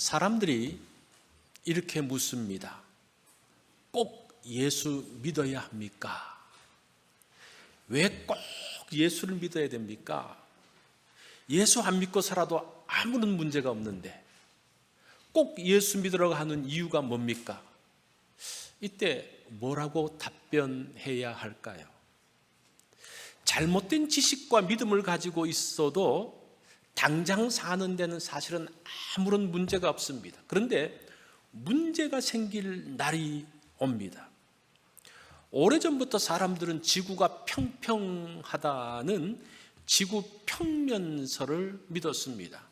사람들이 이렇게 묻습니다. 꼭 예수 믿어야 합니까? 왜 꼭 예수를 믿어야 됩니까? 예수 안 믿고 살아도 아무런 문제가 없는데 꼭 예수 믿으라고 하는 이유가 뭡니까? 이때 뭐라고 답변해야 할까요? 잘못된 지식과 믿음을 가지고 있어도 당장 사는 데는 사실은 아무런 문제가 없습니다. 그런데 문제가 생길 날이 옵니다. 오래전부터 사람들은 지구가 평평하다는 지구 평면설을 믿었습니다.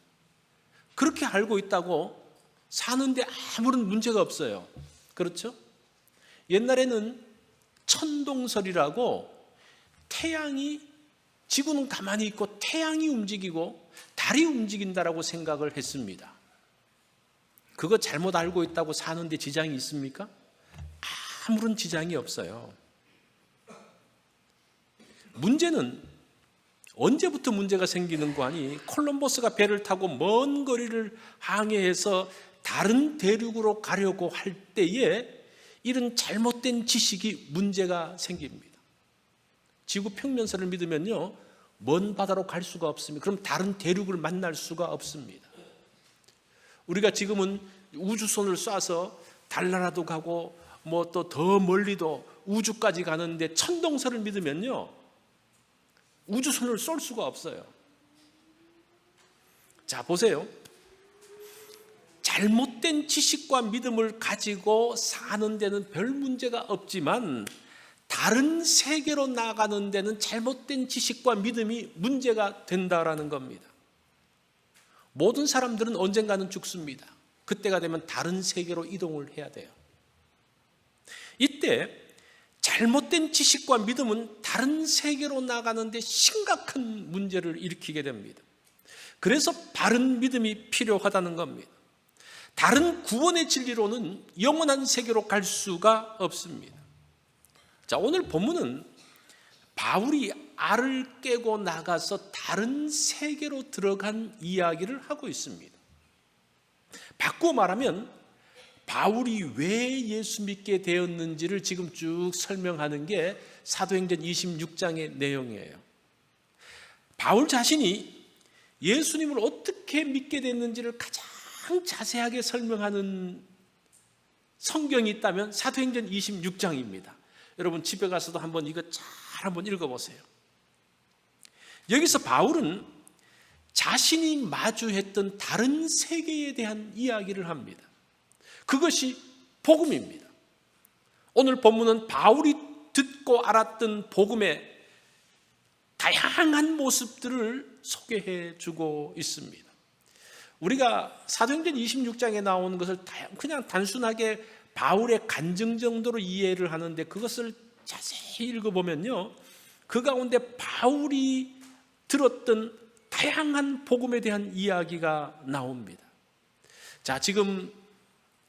그렇게 알고 있다고 사는데 아무런 문제가 없어요. 그렇죠? 옛날에는 천동설이라고 태양이, 지구는 가만히 있고 태양이 움직이고 달이 움직인다라고 생각을 했습니다. 그거 잘못 알고 있다고 사는데 지장이 있습니까? 아무런 지장이 없어요. 문제는 언제부터 문제가 생기는 거 아니? 콜럼버스가 배를 타고 먼 거리를 항해해서 다른 대륙으로 가려고 할 때에 이런 잘못된 지식이 문제가 생깁니다. 지구 평면설을 믿으면요, 먼 바다로 갈 수가 없습니다. 그럼 다른 대륙을 만날 수가 없습니다. 우리가 지금은 우주선을 쏴서 달나라도 가고 뭐 또 더 멀리도 우주까지 가는데 천동설을 믿으면요, 우주선을 쏠 수가 없어요. 자, 보세요. 잘못된 지식과 믿음을 가지고 사는 데는 별 문제가 없지만 다른 세계로 나가는 데는 잘못된 지식과 믿음이 문제가 된다라는 겁니다. 모든 사람들은 언젠가는 죽습니다. 그때가 되면 다른 세계로 이동을 해야 돼요. 이때 잘못된 지식과 믿음은 다른 세계로 나가는데 심각한 문제를 일으키게 됩니다. 그래서 바른 믿음이 필요하다는 겁니다. 다른 구원의 진리로는 영원한 세계로 갈 수가 없습니다. 자, 오늘 본문은 바울이 알을 깨고 나가서 다른 세계로 들어간 이야기를 하고 있습니다. 바꾸어 말하면 바울이 왜 예수 믿게 되었는지를 지금 쭉 설명하는 게 사도행전 26장의 내용이에요. 바울 자신이 예수님을 어떻게 믿게 됐는지를 가장 자세하게 설명하는 성경이 있다면 사도행전 26장입니다. 여러분 집에 가서도 한번 이거 잘 한번 읽어보세요. 여기서 바울은 자신이 마주했던 다른 세계에 대한 이야기를 합니다. 그것이 복음입니다. 오늘 본문은 바울이 듣고 알았던 복음의 다양한 모습들을 소개해 주고 있습니다. 우리가 사도행전 26장에 나오는 것을 그냥 단순하게 바울의 간증 정도로 이해를 하는데 그것을 자세히 읽어보면요, 그 가운데 바울이 들었던 다양한 복음에 대한 이야기가 나옵니다. 자, 지금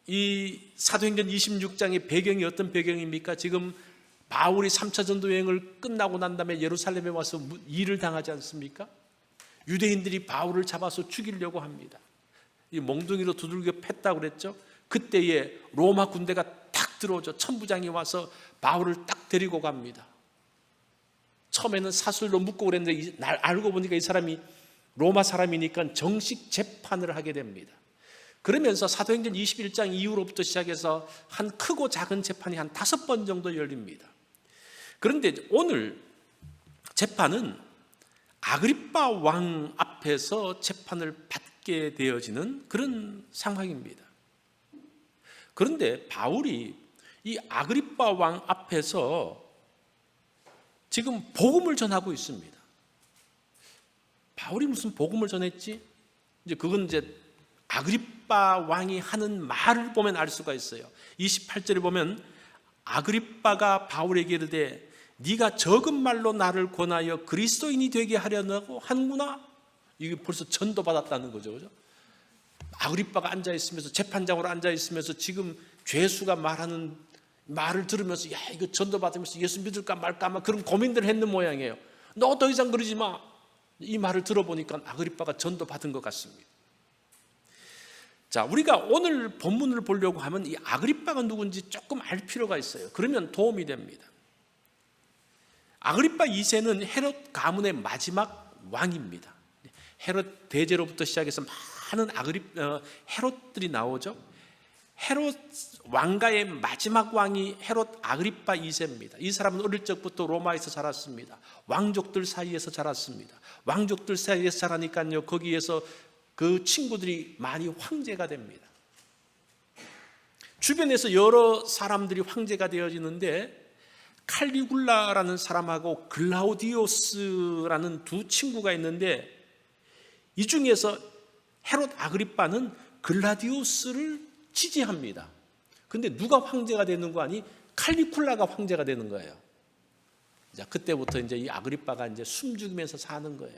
이 사도행전 26장의 배경이 어떤 배경입니까? 지금 바울이 3차 전도 여행을 끝나고 난 다음에 예루살렘에 와서 일을 당하지 않습니까? 유대인들이 바울을 잡아서 죽이려고 합니다. 이 몽둥이로 두들겨 팼다고 그랬죠. 그때에 로마 군대가 딱 들어오죠. 천부장이 와서 바울을 딱 데리고 갑니다. 처음에는 사슬로 묶고 그랬는데 알고 보니까 이 사람이 로마 사람이니까 정식 재판을 하게 됩니다. 그러면서 사도행전 21장 이후로부터 시작해서 한 크고 작은 재판이 한 5번 정도 열립니다. 그런데 오늘 재판은 아그리빠 왕 앞에서 재판을 받게 되어지는 그런 상황입니다. 그런데 바울이 이 아그리빠 왕 앞에서 지금 복음을 전하고 있습니다. 바울이 무슨 복음을 전했지? 이제 그건 이제 아그리빠 왕이 하는 말을 보면 알 수가 있어요. 28절에 보면 아그리빠가 바울에게 이르되 네가 적은 말로 나를 권하여 그리스도인이 되게 하려고 하는구나. 이게 벌써 전도받았다는 거죠. 그죠? 아그리빠가 앉아있으면서 재판장으로 앉아있으면서 지금 죄수가 말하는 말을 들으면서 야 이거 전도받으면서 예수 믿을까 말까 아마 그런 고민들을 했는 모양이에요. 너 더 이상 그러지 마. 이 말을 들어보니까 아그리빠가 전도받은 것 같습니다. 자, 우리가 오늘 본문을 보려고 하면 이 아그리빠가 누군지 조금 알 필요가 있어요. 그러면 도움이 됩니다. 아그리빠 2세는 헤롯 가문의 마지막 왕입니다. 헤롯 대제로부터 시작해서 많은 헤롯들이 나오죠. 헤롯 왕가의 마지막 왕이 헤롯 아그리빠 2세입니다. 이 사람은 어릴 적부터 로마에서 자랐습니다. 왕족들 사이에서 자랐습니다. 왕족들 사이에서 자라니까요, 거기에서 그 친구들이 많이 황제가 됩니다. 주변에서 여러 사람들이 황제가 되어지는데 칼리굴라라는 사람하고 글라우디오스라는 두 친구가 있는데 이 중에서 헤롯 아그리빠는 글라디오스를 지지합니다. 근데 누가 황제가 되는 거 아니? 칼리굴라가 황제가 되는 거예요. 자, 그때부터 이제 이 아그리빠가 이제 숨죽이면서 사는 거예요.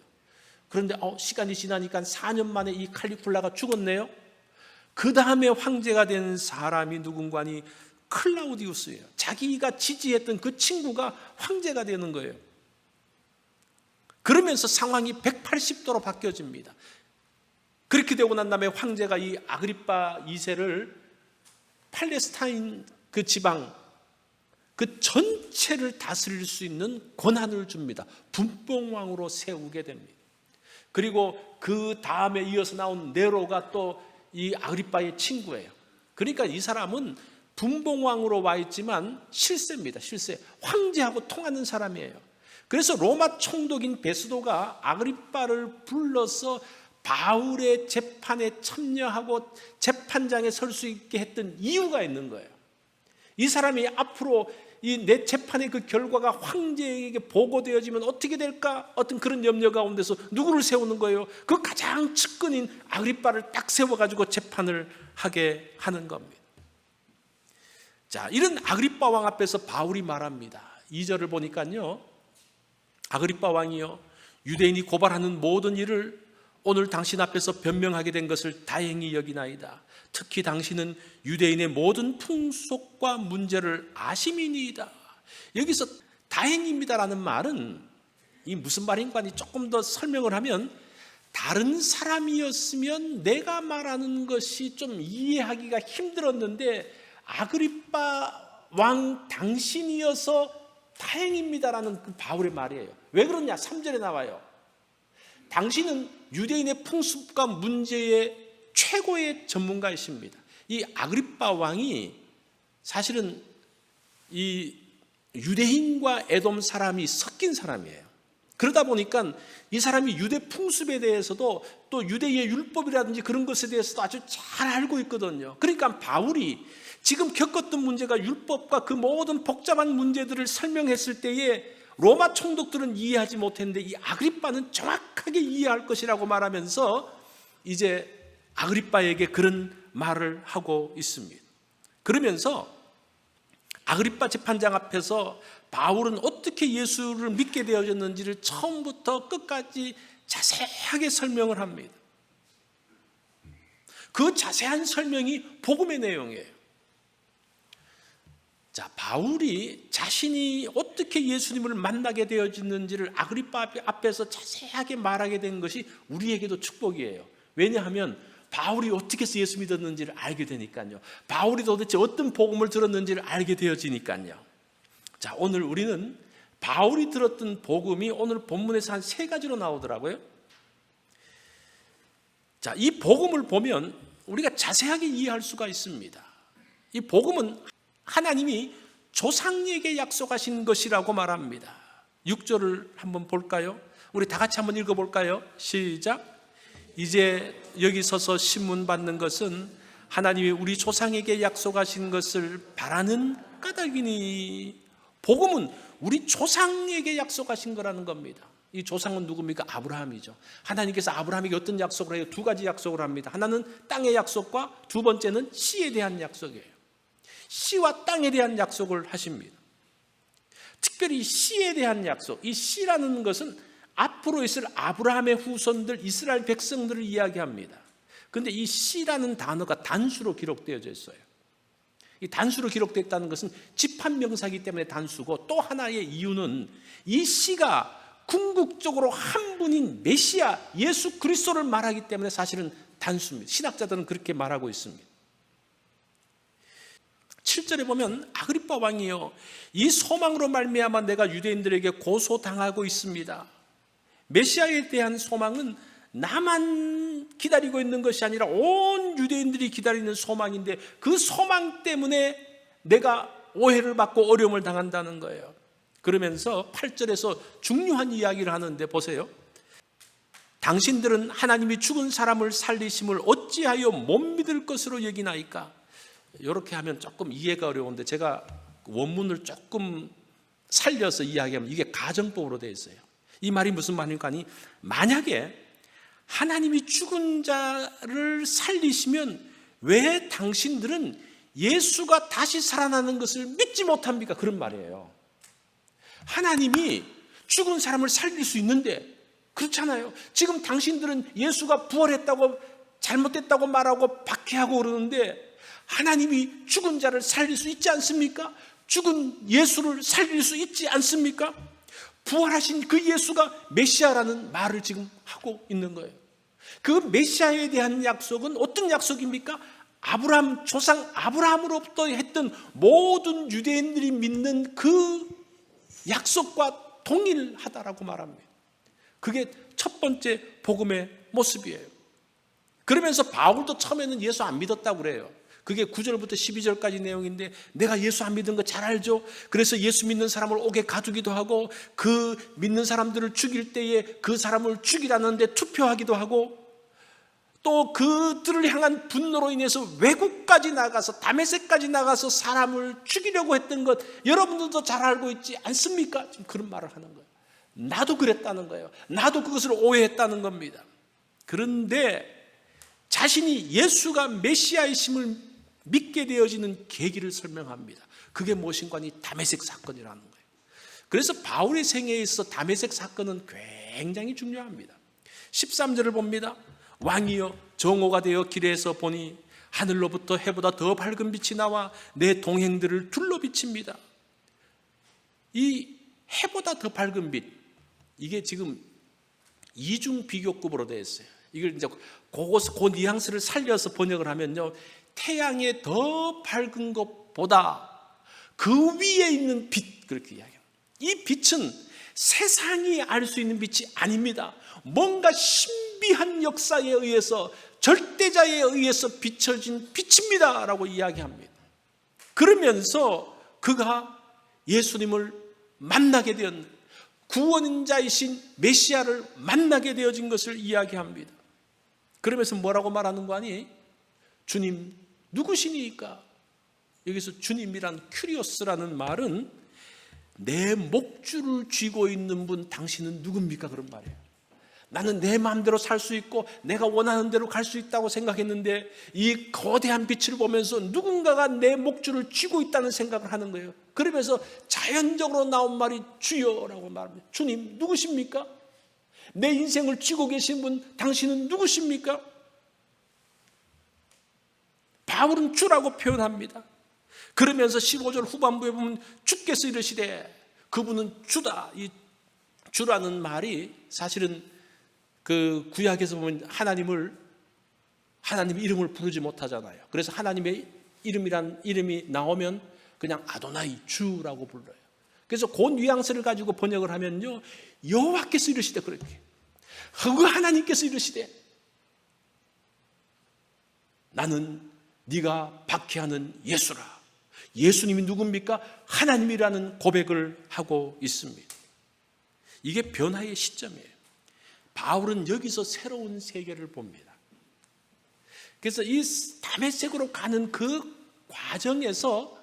그런데 시간이 지나니까 4년 만에 이 칼리굴라가 죽었네요. 그 다음에 황제가 된 사람이 누군가 하니 클라우디우스예요. 자기가 지지했던 그 친구가 황제가 되는 거예요. 그러면서 상황이 180도로 바뀌어집니다. 그렇게 되고 난 다음에 황제가 이 아그리빠 2세를 팔레스타인 그 지방 그 전체를 다스릴 수 있는 권한을 줍니다. 분봉왕으로 세우게 됩니다. 그리고 그 다음에 이어서 나온 네로가 또 이 아그리빠의 친구예요. 그러니까 이 사람은 분봉왕으로 와 있지만 실세입니다. 실세. 황제하고 통하는 사람이에요. 그래서 로마 총독인 베스도가 아그리빠를 불러서 바울의 재판에 참여하고 재판장에 설 수 있게 했던 이유가 있는 거예요. 이 사람이 앞으로 이 내 재판의 그 결과가 황제에게 보고되어지면 어떻게 될까? 어떤 그런 염려 가운데서 누구를 세우는 거예요? 그 가장 측근인 아그리빠를 딱 세워가지고 재판을 하게 하는 겁니다. 자, 이런 아그리빠 왕 앞에서 바울이 말합니다. 2절을 보니까요, 아그리빠 왕이요, 유대인이 고발하는 모든 일을 오늘 당신 앞에서 변명하게 된 것을 다행히 여기나이다. 특히 당신은 유대인의 모든 풍속과 문제를 아심이니이다. 여기서 다행입니다라는 말은 이 무슨 말인가 하니 조금 더 설명을 하면, 다른 사람이었으면 내가 말하는 것이 좀 이해하기가 힘들었는데 아그리빠 왕 당신이어서 다행입니다라는 그 바울의 말이에요. 왜 그러냐? 3절에 나와요. 당신은 유대인의 풍습과 문제의 최고의 전문가이십니다. 이 아그리빠 왕이 사실은 이 유대인과 에돔 사람이 섞인 사람이에요. 그러다 보니까 이 사람이 유대 풍습에 대해서도 또 유대의 율법이라든지 그런 것에 대해서도 아주 잘 알고 있거든요. 그러니까 바울이 지금 겪었던 문제가 율법과 그 모든 복잡한 문제들을 설명했을 때에 로마 총독들은 이해하지 못했는데 이 아그리빠는 정확하게 이해할 것이라고 말하면서 이제 아그리빠에게 그런 말을 하고 있습니다. 그러면서 아그리빠 재판장 앞에서 바울은 어떻게 예수를 믿게 되어졌는지를 처음부터 끝까지 자세하게 설명을 합니다. 그 자세한 설명이 복음의 내용이에요. 자, 바울이 자신이 어떻게 예수님을 만나게 되어졌는지를 아그리빠 앞에서 자세하게 말하게 된 것이 우리에게도 축복이에요. 왜냐하면 바울이 어떻게 해서 예수 믿었는지를 알게 되니까요. 바울이 도대체 어떤 복음을 들었는지를 알게 되어지니까요. 자, 오늘 우리는 바울이 들었던 복음이 오늘 본문에서 한 3가지로 나오더라고요. 자, 이 복음을 보면 우리가 자세하게 이해할 수가 있습니다. 이 복음은 하나님이 조상에게 약속하신 것이라고 말합니다. 6절을 한번 볼까요? 우리 다 같이 한번 읽어볼까요? 시작. 이제 여기 서서 신문 받는 것은 하나님이 우리 조상에게 약속하신 것을 바라는 까닭이니. 복음은 우리 조상에게 약속하신 거라는 겁니다. 이 조상은 누굽니까? 아브라함이죠. 하나님께서 아브라함에게 어떤 약속을 해요? 2가지 약속을 합니다. 하나는 땅의 약속과 두 번째는 씨에 대한 약속이에요. 씨와 땅에 대한 약속을 하십니다. 특별히 씨에 대한 약속, 이 씨라는 것은 앞으로 있을 아브라함의 후손들 이스라엘 백성들을 이야기합니다. 그런데 이 씨라는 단어가 단수로 기록되어져 있어요. 이 단수로 기록되어 있다는 것은 집합명사이기 때문에 단수고, 또 하나의 이유는 이 씨가 궁극적으로 한 분인 메시아 예수 그리스도를 말하기 때문에 사실은 단수입니다. 신학자들은 그렇게 말하고 있습니다. 7절에 보면 아그리빠 왕이요, 이 소망으로 말미암아 내가 유대인들에게 고소당하고 있습니다. 메시아에 대한 소망은 나만 기다리고 있는 것이 아니라 온 유대인들이 기다리는 소망인데 그 소망 때문에 내가 오해를 받고 어려움을 당한다는 거예요. 그러면서 8절에서 중요한 이야기를 하는데 보세요. 당신들은 하나님이 죽은 사람을 살리심을 어찌하여 못 믿을 것으로 여기나이까? 이렇게 하면 조금 이해가 어려운데 제가 원문을 조금 살려서 이야기하면 이게 가정법으로 되어 있어요. 이 말이 무슨 말입니까? 아니, 만약에 하나님이 죽은 자를 살리시면 왜 당신들은 예수가 다시 살아나는 것을 믿지 못합니까? 그런 말이에요. 하나님이 죽은 사람을 살릴 수 있는데 그렇잖아요. 지금 당신들은 예수가 부활했다고 잘못됐다고 말하고 박해하고 그러는데 하나님이 죽은 자를 살릴 수 있지 않습니까? 죽은 예수를 살릴 수 있지 않습니까? 부활하신 그 예수가 메시아라는 말을 지금 하고 있는 거예요. 그 메시아에 대한 약속은 어떤 약속입니까? 아브라함, 조상 아브라함으로부터 했던 모든 유대인들이 믿는 그 약속과 동일하다라고 말합니다. 그게 첫 번째 복음의 모습이에요. 그러면서 바울도 처음에는 예수 안 믿었다고 그래요. 그게 9절부터 12절까지 내용인데 내가 예수 안 믿은 거 잘 알죠? 그래서 예수 믿는 사람을 옥에 가두기도 하고 그 믿는 사람들을 죽일 때에 그 사람을 죽이라는데 투표하기도 하고 또 그들을 향한 분노로 인해서 외국까지 나가서 다메섹까지 나가서 사람을 죽이려고 했던 것 여러분들도 잘 알고 있지 않습니까? 지금 그런 말을 하는 거예요. 나도 그랬다는 거예요. 나도 그것을 오해했다는 겁니다. 그런데 자신이 예수가 메시아이심을 믿게 되어지는 계기를 설명합니다. 그게 무엇인가 하니 다메섹 사건이라는 거예요. 그래서 바울의 생애에 있어 다메섹 사건은 굉장히 중요합니다. 13절을 봅니다. 왕이여 정오가 되어 길에서 보니 하늘로부터 해보다 더 밝은 빛이 나와 내 동행들을 둘러 비칩니다. 이 해보다 더 밝은 빛, 이게 지금 이중 비교급으로 되어 있어요. 이걸 이제 그 뉘앙스를 살려서 번역을 하면요, 태양의 더 밝은 것보다 그 위에 있는 빛, 그렇게 이야기합니다. 이 빛은 세상이 알 수 있는 빛이 아닙니다. 뭔가 신비한 역사에 의해서 절대자에 의해서 비춰진 빛입니다 라고 이야기합니다. 그러면서 그가 예수님을 만나게 된 구원자이신 메시아를 만나게 되어진 것을 이야기합니다. 그러면서 뭐라고 말하는 거 아니? 주님 누구시니까? 여기서 주님이란 큐리오스라는 말은 내 목줄을 쥐고 있는 분 당신은 누굽니까? 그런 말이에요. 나는 내 마음대로 살 수 있고 내가 원하는 대로 갈 수 있다고 생각했는데 이 거대한 빛을 보면서 누군가가 내 목줄을 쥐고 있다는 생각을 하는 거예요. 그러면서 자연적으로 나온 말이 주여라고 말합니다. 주님 누구십니까? 내 인생을 쥐고 계신 분 당신은 누구십니까? 바울은 주라고 표현합니다. 그러면서 15절 후반부에 보면 주께서 이르시되, 그분은 주다. 이 주라는 말이 사실은 그 구약에서 보면 하나님 이름을 부르지 못하잖아요. 그래서 하나님의 이름이 나오면 그냥 아도나이 주라고 불러요. 그래서 그 뉘앙스를 가지고 번역을 하면요, 여호와께서 이르시되, 그렇게 그 하나님께서 이르시되 나는 네가 박해하는 예수라. 예수님이 누굽니까? 하나님이라는 고백을 하고 있습니다. 이게 변화의 시점이에요. 바울은 여기서 새로운 세계를 봅니다. 그래서 이 다메섹으로 가는 그 과정에서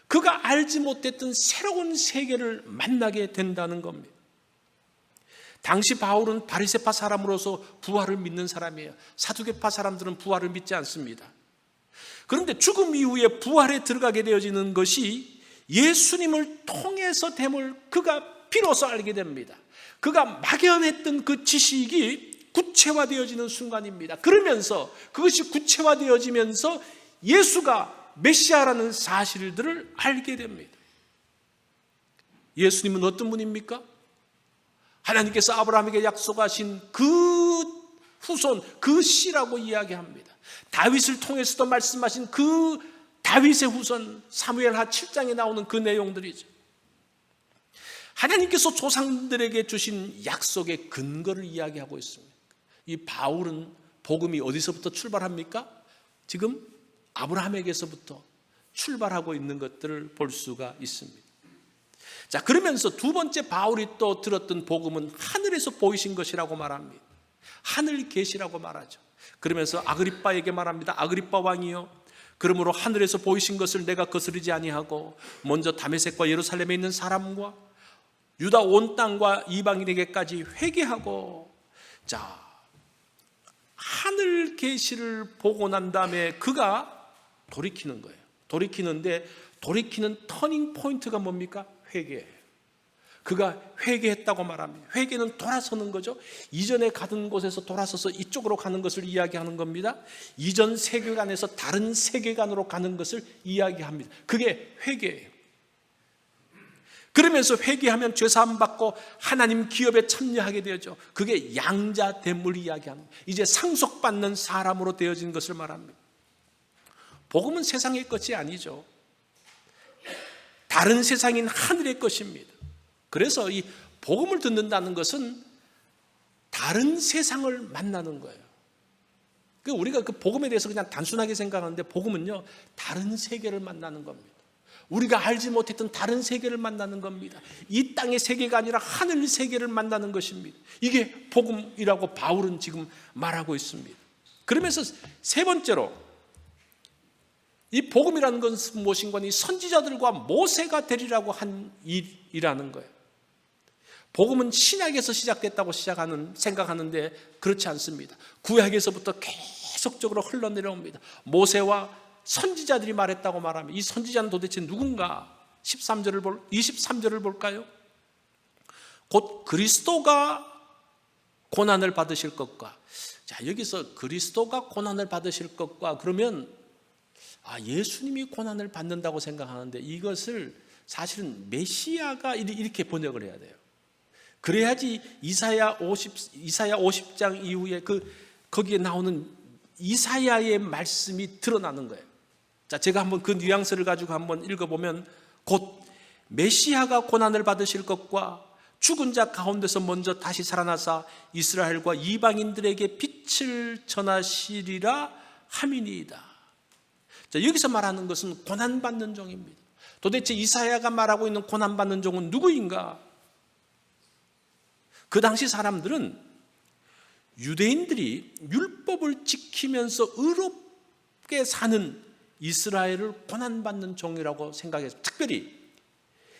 그가 알지 못했던 새로운 세계를 만나게 된다는 겁니다. 당시 바울은 바리새파 사람으로서 부활을 믿는 사람이에요. 사두개파 사람들은 부활을 믿지 않습니다. 그런데 죽음 이후에 부활에 들어가게 되어지는 것이 예수님을 통해서 됨을 그가 비로소 알게 됩니다. 그가 막연했던 그 지식이 구체화되어지는 순간입니다. 그러면서 그것이 구체화되어지면서 예수가 메시아라는 사실들을 알게 됩니다. 예수님은 어떤 분입니까? 하나님께서 아브라함에게 약속하신 그 후손, 그 씨라고 이야기합니다. 다윗을 통해서도 말씀하신 그 다윗의 후손, 사무엘하 7장에 나오는 그 내용들이죠. 하나님께서 조상들에게 주신 약속의 근거를 이야기하고 있습니다. 이 바울은 복음이 어디서부터 출발합니까? 지금 아브라함에게서부터 출발하고 있는 것들을 볼 수가 있습니다. 자, 그러면서 두 번째 바울이 또 들었던 복음은 하늘에서 보이신 것이라고 말합니다. 하늘 계시라고 말하죠. 그러면서 아그리빠에게 말합니다. 아그리빠 왕이요, 그러므로 하늘에서 보이신 것을 내가 거스르지 아니하고 먼저 다메섹과 예루살렘에 있는 사람과 유다 온 땅과 이방인에게까지 회개하고, 자, 하늘 계시를 보고 난 다음에 그가 돌이키는 거예요. 돌이키는데 돌이키는 터닝 포인트가 뭡니까? 회개예요. 그가 회개했다고 말합니다. 회개는 돌아서는 거죠. 이전에 가던 곳에서 돌아서서 이쪽으로 가는 것을 이야기하는 겁니다. 이전 세계관에서 다른 세계관으로 가는 것을 이야기합니다. 그게 회개예요. 그러면서 회개하면 죄사함 받고 하나님 기업에 참여하게 되죠. 그게 양자대물 이야기합니다. 이제 상속받는 사람으로 되어진 것을 말합니다. 복음은 세상의 것이 아니죠. 다른 세상인 하늘의 것입니다. 그래서 이 복음을 듣는다는 것은 다른 세상을 만나는 거예요. 우리가 그 복음에 대해서 그냥 단순하게 생각하는데, 복음은요, 다른 세계를 만나는 겁니다. 우리가 알지 못했던 다른 세계를 만나는 겁니다. 이 땅의 세계가 아니라 하늘 세계를 만나는 것입니다. 이게 복음이라고 바울은 지금 말하고 있습니다. 그러면서 세 번째로, 이 복음이라는 것은 무엇인가? 이 선지자들과 모세가 되리라고 한 일이라는 거예요. 복음은 신약에서 시작됐다고 생각하는데 그렇지 않습니다. 구약에서부터 계속적으로 흘러내려옵니다. 모세와 선지자들이 말했다고 말하면, 이 선지자는 도대체 누군가? 23절을 볼까요? 곧 그리스도가 고난을 받으실 것과, 자, 여기서 그리스도가 고난을 받으실 것과 그러면 예수님이 고난을 받는다고 생각하는데, 이것을 사실은 메시아가 이렇게 번역을 해야 돼요. 그래야지 이사야 50장 이후에 거기에 나오는 이사야의 말씀이 드러나는 거예요. 자, 제가 한번 그 뉘앙스를 가지고 한번 읽어보면, 곧 메시아가 고난을 받으실 것과 죽은 자 가운데서 먼저 다시 살아나사 이스라엘과 이방인들에게 빛을 전하시리라 함이니이다. 자, 여기서 말하는 것은 고난받는 종입니다. 도대체 이사야가 말하고 있는 고난받는 종은 누구인가? 그 당시 사람들은 유대인들이 율법을 지키면서 의롭게 사는 이스라엘을 고난받는 종이라고 생각해서, 특별히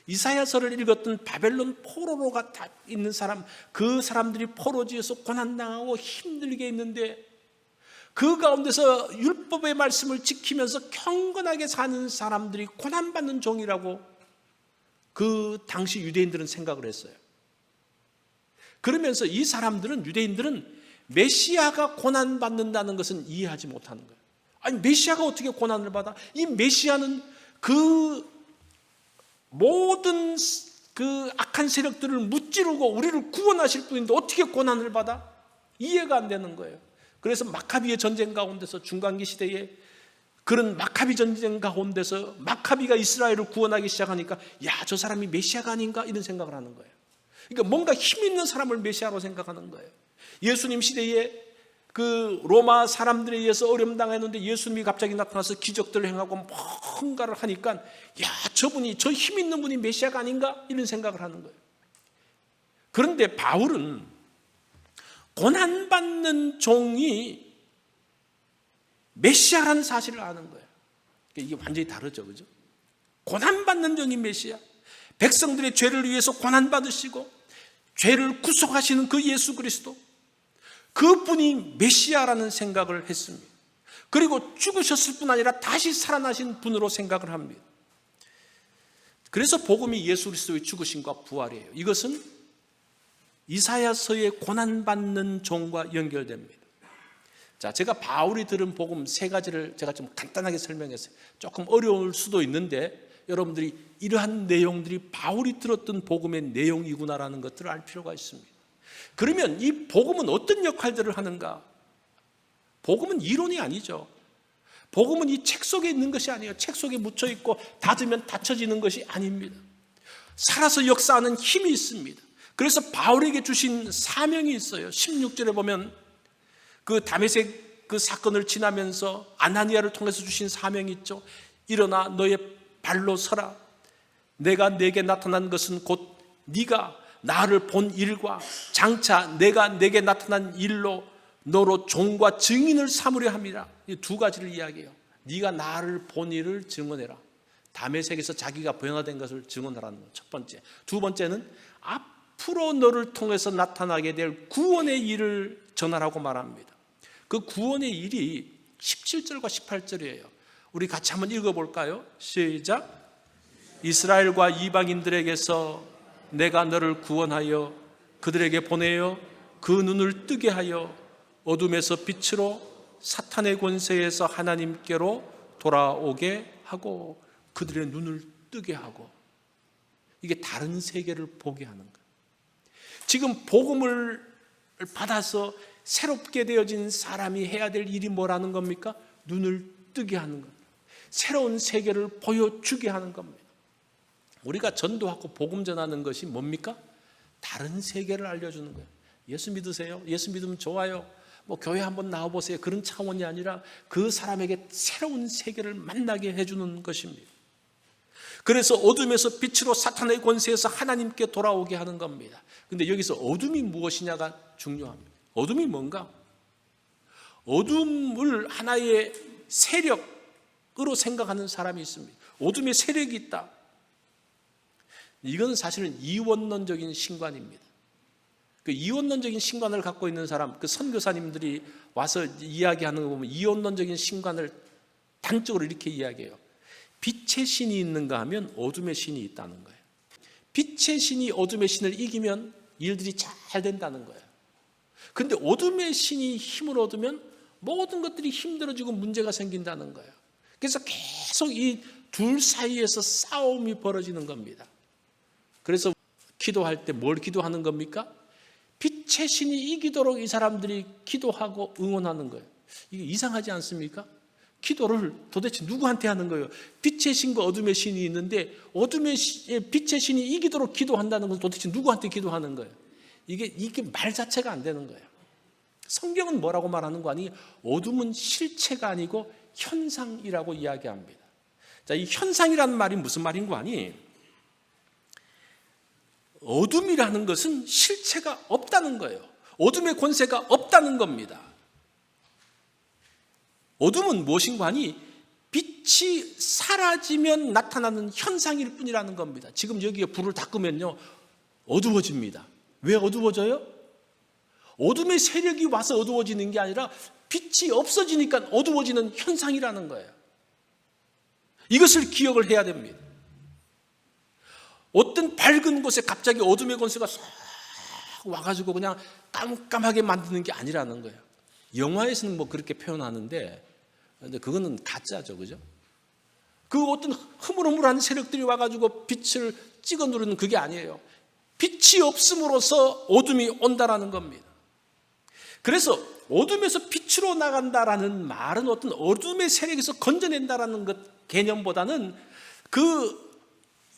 이사야서를 읽었던 바벨론 포로로가 있는 사람, 그 사람들이 포로지에서 고난당하고 힘들게 있는데 그 가운데서 율법의 말씀을 지키면서 경건하게 사는 사람들이 고난받는 종이라고 그 당시 유대인들은 생각을 했어요. 그러면서 이 사람들은, 유대인들은 메시아가 고난받는다는 것은 이해하지 못하는 거예요. 아니, 메시아가 어떻게 고난을 받아? 이 메시아는 그 모든 그 악한 세력들을 무찌르고 우리를 구원하실 분인데 어떻게 고난을 받아? 이해가 안 되는 거예요. 그래서 마카비의 전쟁 가운데서, 중간기 시대에 그런 마카비 전쟁 가운데서 마카비가 이스라엘을 구원하기 시작하니까, 야, 저 사람이 메시아가 아닌가? 이런 생각을 하는 거예요. 그러니까 뭔가 힘 있는 사람을 메시아로 생각하는 거예요. 예수님 시대에 그 로마 사람들에 의해서 어려움당했는데 예수님이 갑자기 나타나서 기적들을 행하고 뭔가를 하니까, 야, 저분이, 저 힘 있는 분이 메시아가 아닌가? 이런 생각을 하는 거예요. 그런데 바울은 고난받는 종이 메시아라는 사실을 아는 거예요. 이게 완전히 다르죠, 그죠? 고난받는 종이 메시아, 백성들의 죄를 위해서 고난받으시고 죄를 구속하시는 그 예수 그리스도, 그분이 메시아라는 생각을 했습니다. 그리고 죽으셨을 뿐 아니라 다시 살아나신 분으로 생각을 합니다. 그래서 복음이 예수 그리스도의 죽으심과 부활이에요. 이것은 이사야서의 고난받는 종과 연결됩니다. 자, 제가 바울이 들은 복음 세 가지를 제가 좀 간단하게 설명했어요. 조금 어려울 수도 있는데 여러분들이 이러한 내용들이 바울이 들었던 복음의 내용이구나라는 것들을 알 필요가 있습니다. 그러면 이 복음은 어떤 역할들을 하는가? 복음은 이론이 아니죠. 복음은 이 책 속에 있는 것이 아니에요. 책 속에 묻혀 있고 닫으면 닫혀지는 것이 아닙니다. 살아서 역사하는 힘이 있습니다. 그래서 바울에게 주신 사명이 있어요. 16절에 보면 그 다메섹 그 사건을 지나면서 아나니아를 통해서 주신 사명이 있죠. 일어나 너의 발로 서라. 내가 내게 나타난 것은 곧 네가 나를 본 일과 장차 내가 내게 나타난 일로 너로 종과 증인을 삼으려 함이라. 이 두 가지를 이야기해요. 네가 나를 본 일을 증언해라. 다메섹에서 자기가 변화된 것을 증언하라는 것, 첫 번째. 두 번째는 앞으로 너를 통해서 나타나게 될 구원의 일을 전하라고 말합니다. 그 구원의 일이 17절과 18절이에요. 우리 같이 한번 읽어볼까요? 시작. 이스라엘과 이방인들에게서 내가 너를 구원하여 그들에게 보내어 그 눈을 뜨게 하여 어둠에서 빛으로 사탄의 권세에서 하나님께로 돌아오게 하고 그들의 눈을 뜨게 하고, 이게 다른 세계를 보게 하는 거예요. 지금 복음을 받아서 새롭게 되어진 사람이 해야 될 일이 뭐라는 겁니까? 눈을 뜨게 하는 겁니다. 새로운 세계를 보여주게 하는 겁니다. 우리가 전도하고 복음 전하는 것이 뭡니까? 다른 세계를 알려주는 거예요. 예수 믿으세요? 예수 믿으면 좋아요. 뭐 교회 한번 나와보세요. 그런 차원이 아니라 그 사람에게 새로운 세계를 만나게 해주는 것입니다. 그래서 어둠에서 빛으로 사탄의 권세에서 하나님께 돌아오게 하는 겁니다. 근데 여기서 어둠이 무엇이냐가 중요합니다. 어둠이 뭔가? 어둠을 하나의 세력으로 생각하는 사람이 있습니다. 어둠의 세력이 있다. 이건 사실은 이원론적인 신관입니다. 그 이원론적인 신관을 갖고 있는 사람, 그 선교사님들이 와서 이야기하는 거 보면 이원론적인 신관을 단적으로 이렇게 이야기해요. 빛의 신이 있는가 하면 어둠의 신이 있다는 거예요. 빛의 신이 어둠의 신을 이기면 일들이 잘 된다는 거예요. 근데 어둠의 신이 힘을 얻으면 모든 것들이 힘들어지고 문제가 생긴다는 거예요. 그래서 계속 이 둘 사이에서 싸움이 벌어지는 겁니다. 그래서 기도할 때 뭘 기도하는 겁니까? 빛의 신이 이기도록 이 사람들이 기도하고 응원하는 거예요. 이게 이상하지 않습니까? 기도를 도대체 누구한테 하는 거예요? 빛의 신과 어둠의 신이 있는데 빛의 신이 이기도록 기도한다는 건 도대체 누구한테 기도하는 거예요? 이게 말 자체가 안 되는 거예요. 성경은 뭐라고 말하는 거 아니? 어둠은 실체가 아니고 현상이라고 이야기합니다. 자, 이 현상이라는 말이 무슨 말인 거 아니? 어둠이라는 것은 실체가 없다는 거예요. 어둠의 권세가 없다는 겁니다. 어둠은 무엇인가 하니 빛이 사라지면 나타나는 현상일 뿐이라는 겁니다. 지금 여기에 불을 다 끄면요 어두워집니다. 왜 어두워져요? 어둠의 세력이 와서 어두워지는 게 아니라 빛이 없어지니까 어두워지는 현상이라는 거예요. 이것을 기억을 해야 됩니다. 어떤 밝은 곳에 갑자기 어둠의 권세가 싹 와가지고 그냥 깜깜하게 만드는 게 아니라는 거예요. 영화에서는 뭐 그렇게 표현하는데, 근데 그거는 가짜죠, 그죠? 그 어떤 흐물흐물한 세력들이 와가지고 빛을 찍어 누르는 그게 아니에요. 빛이 없음으로써 어둠이 온다라는 겁니다. 그래서 어둠에서 빛으로 나간다라는 말은 어떤 어둠의 세력에서 건져낸다라는 것 개념보다는 그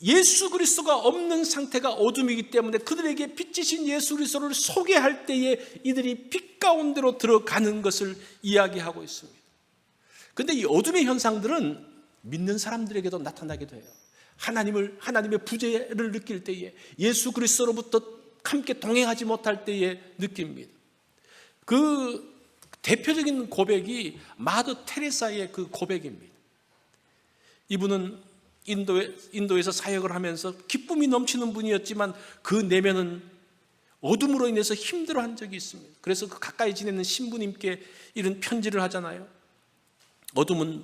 예수 그리스도가 없는 상태가 어둠이기 때문에 그들에게 빛이신 예수 그리스도를 소개할 때에 이들이 빛 가운데로 들어가는 것을 이야기하고 있습니다. 그런데 이 어둠의 현상들은 믿는 사람들에게도 나타나게 돼요. 하나님의 부재를 느낄 때에, 예수 그리스도로부터 함께 동행하지 못할 때에 느낍니다. 그 대표적인 고백이 마더 테레사의 그 고백입니다. 이분은 인도에서 사역을 하면서 기쁨이 넘치는 분이었지만 그 내면은 어둠으로 인해서 힘들어한 적이 있습니다. 그래서 그 가까이 지내는 신부님께 이런 편지를 하잖아요. 어둠은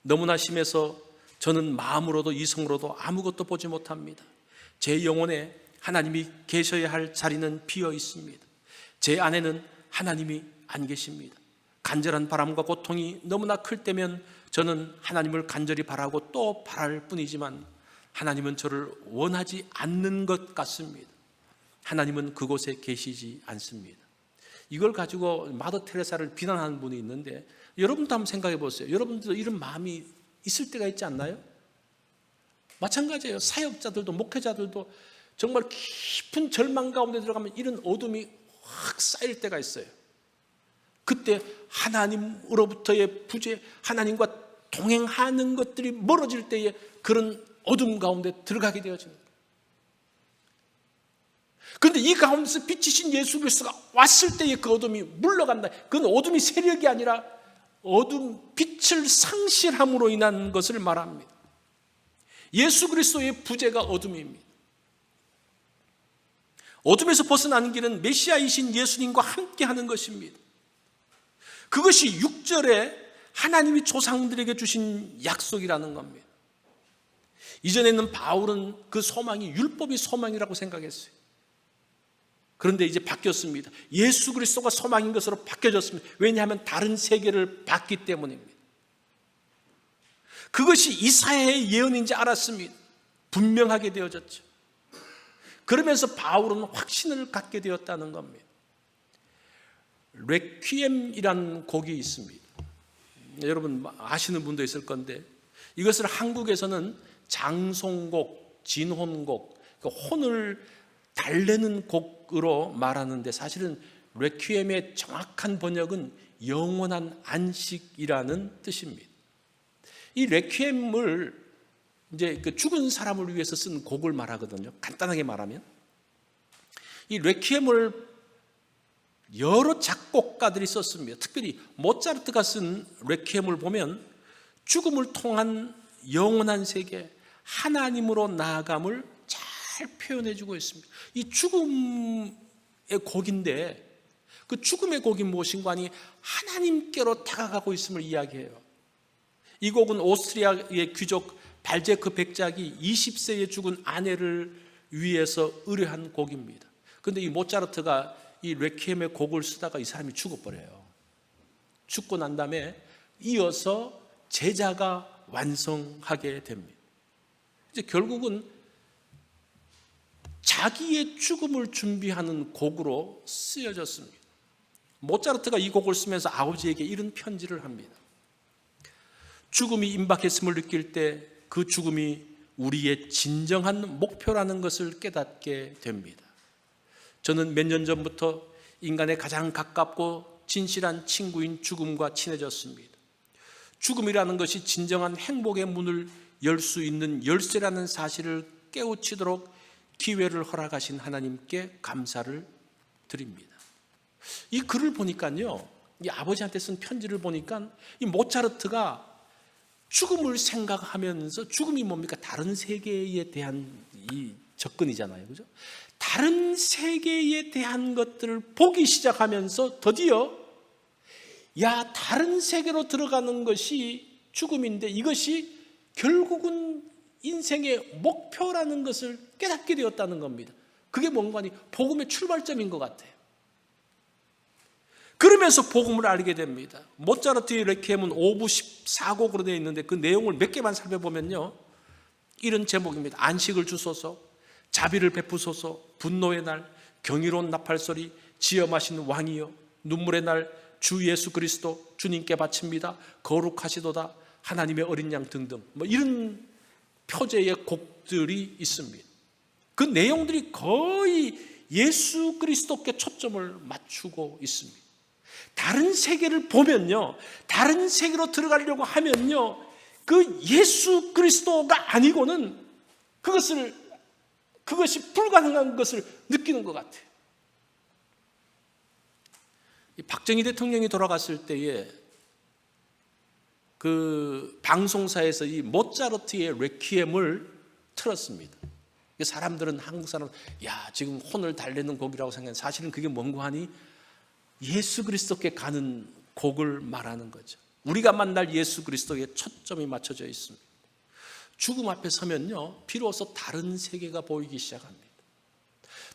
너무나 심해서 저는 마음으로도 이성으로도 아무것도 보지 못합니다. 제 영혼에 하나님이 계셔야 할 자리는 비어 있습니다. 제 안에는 하나님이 안 계십니다. 간절한 바람과 고통이 너무나 클 때면 저는 하나님을 간절히 바라고 또 바랄 뿐이지만 하나님은 저를 원하지 않는 것 같습니다. 하나님은 그곳에 계시지 않습니다. 이걸 가지고 마더 테레사를 비난하는 분이 있는데, 여러분도 한번 생각해 보세요. 여러분들도 이런 마음이 있을 때가 있지 않나요? 마찬가지예요. 사역자들도 목회자들도 정말 깊은 절망 가운데 들어가면 이런 어둠이 확 쌓일 때가 있어요. 그때 하나님으로부터의 부재, 하나님과 동행하는 것들이 멀어질 때에 그런 어둠 가운데 들어가게 되어지는 거예요. 그런데 이 가운데서 빛이신 예수 그리스도가 왔을 때에 그 어둠이 물러간다. 그건 어둠이 세력이 아니라 어둠, 빛을 상실함으로 인한 것을 말합니다. 예수 그리스도의 부재가 어둠입니다. 어둠에서 벗어나는 길은 메시아이신 예수님과 함께하는 것입니다. 그것이 6절에 하나님이 조상들에게 주신 약속이라는 겁니다. 이전에는 바울은 그 소망이 율법이 소망이라고 생각했어요. 그런데 이제 바뀌었습니다. 예수 그리스도가 소망인 것으로 바뀌어졌습니다. 왜냐하면 다른 세계를 봤기 때문입니다. 그것이 이사야의 예언인지 알았습니다. 분명하게 되어졌죠. 그러면서 바울은 확신을 갖게 되었다는 겁니다. 레퀴엠이라는 곡이 있습니다. 여러분 아시는 분도 있을 건데, 이것을 한국에서는 장송곡, 진혼곡, 혼을 달래는 곡으로 말하는데, 사실은 레퀴엠의 정확한 번역은 영원한 안식이라는 뜻입니다. 이 레퀴엠을 이제 그 죽은 사람을 위해서 쓴 곡을 말하거든요. 간단하게 말하면 이 레퀴엠을 여러 작곡가들이 썼습니다. 특별히 모차르트가 쓴 레퀴엠을 보면 죽음을 통한 영원한 세계, 하나님으로 나아감을 잘 표현해주고 있습니다. 이 죽음의 곡인데, 그 죽음의 곡이 무엇인가 하니 하나님께로 다가가고 있음을 이야기해요. 이 곡은 오스트리아의 귀족 발제크 백작이 20세에 죽은 아내를 위해서 의뢰한 곡입니다. 그런데 이 모차르트가 이 레퀴엠의 곡을 쓰다가 이 사람이 죽어버려요. 죽고 난 다음에 이어서 제자가 완성하게 됩니다. 이제 결국은 자기의 죽음을 준비하는 곡으로 쓰여졌습니다. 모차르트가 이 곡을 쓰면서 아버지에게 이런 편지를 합니다. 죽음이 임박했음을 느낄 때 그 죽음이 우리의 진정한 목표라는 것을 깨닫게 됩니다. 저는 몇 년 전부터 인간의 가장 가깝고 진실한 친구인 죽음과 친해졌습니다. 죽음이라는 것이 진정한 행복의 문을 열 수 있는 열쇠라는 사실을 깨우치도록 기회를 허락하신 하나님께 감사를 드립니다. 이 글을 보니까요, 이 아버지한테 쓴 편지를 보니까 이 모차르트가 죽음을 생각하면서, 죽음이 뭡니까? 다른 세계에 대한 이 접근이잖아요, 그죠? 다른 세계에 대한 것들을 보기 시작하면서 드디어 다른 세계로 들어가는 것이 죽음인데 이것이 결국은 인생의 목표라는 것을 깨닫게 되었다는 겁니다. 그게 뭔가 하니 복음의 출발점인 것 같아요. 그러면서 복음을 알게 됩니다. 모차르트의 레퀴엠은 5부 14곡으로 되어 있는데 그 내용을 몇 개만 살펴보면요, 이런 제목입니다. 안식을 주소서, 자비를 베푸소서, 분노의 날, 경이로운 나팔소리, 지엄하신 왕이여, 눈물의 날, 주 예수 그리스도, 주님께 바칩니다, 거룩하시도다, 하나님의 어린 양 등등, 이런 표제의 곡들이 있습니다. 그 내용들이 거의 예수 그리스도께 초점을 맞추고 있습니다. 다른 세계를 보면요, 다른 세계로 들어가려고 하면요, 그 예수 그리스도가 아니고는 그것이 불가능한 것을 느끼는 것 같아요. 박정희 대통령이 돌아갔을 때에 그 방송사에서 이 모차르트의 레퀴엠을 틀었습니다. 사람들은, 한국 사람은 지금 혼을 달래는 곡이라고 생각하는데 사실은 그게 뭔가 하니 예수 그리스도께 가는 곡을 말하는 거죠. 우리가 만날 예수 그리스도에 초점이 맞춰져 있습니다. 죽음 앞에 서면요, 비로소 다른 세계가 보이기 시작합니다.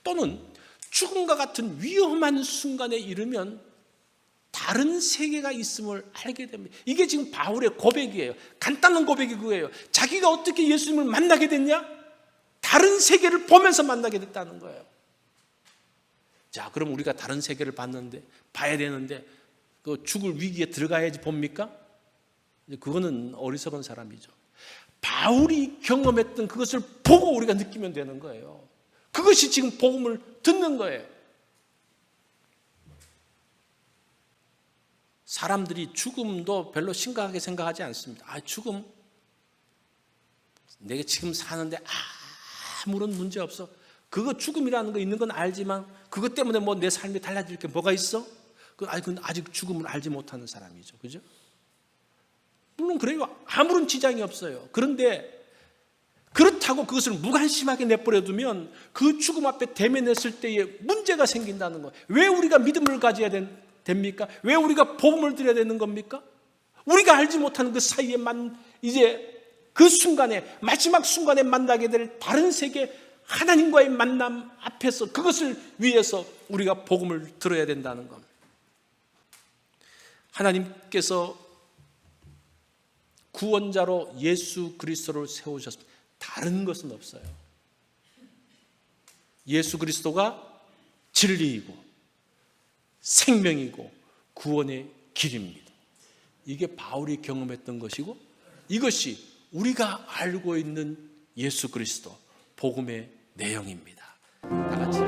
또는 죽음과 같은 위험한 순간에 이르면 다른 세계가 있음을 알게 됩니다. 이게 지금 바울의 고백이에요. 간단한 고백이 그거예요. 자기가 어떻게 예수님을 만나게 됐냐? 다른 세계를 보면서 만나게 됐다는 거예요. 자, 그럼 우리가 다른 세계를 봐야 되는데 그 죽을 위기에 들어가야지 봅니까? 그거는 어리석은 사람이죠. 바울이 경험했던 그것을 보고 우리가 느끼면 되는 거예요. 그것이 지금 복음을 듣는 거예요. 사람들이 죽음도 별로 심각하게 생각하지 않습니다. 죽음, 내가 지금 사는데 아무런 문제 없어. 그거 죽음이라는 거 있는 건 알지만 그것 때문에 뭐 내 삶이 달라질 게 뭐가 있어? 그건 아직 죽음을 알지 못하는 사람이죠. 그죠? 물론 그래요. 아무런 지장이 없어요. 그런데 그렇다고 그것을 무관심하게 내버려두면 그 죽음 앞에 대면했을 때에 문제가 생긴다는 거예요. 왜 우리가 믿음을 가져야 됩니까? 왜 우리가 복음을 드려야 되는 겁니까? 우리가 알지 못하는 그 사이에 이제 그 순간에, 마지막 순간에 만나게 될 다른 세계 하나님과의 만남 앞에서 그것을 위해서 우리가 복음을 들어야 된다는 겁니다. 하나님께서 구원자로 예수 그리스도를 세우셨습니다. 다른 것은 없어요. 예수 그리스도가 진리이고 생명이고 구원의 길입니다. 이게 바울이 경험했던 것이고 이것이 우리가 알고 있는 예수 그리스도 복음의 내용입니다. 다 같이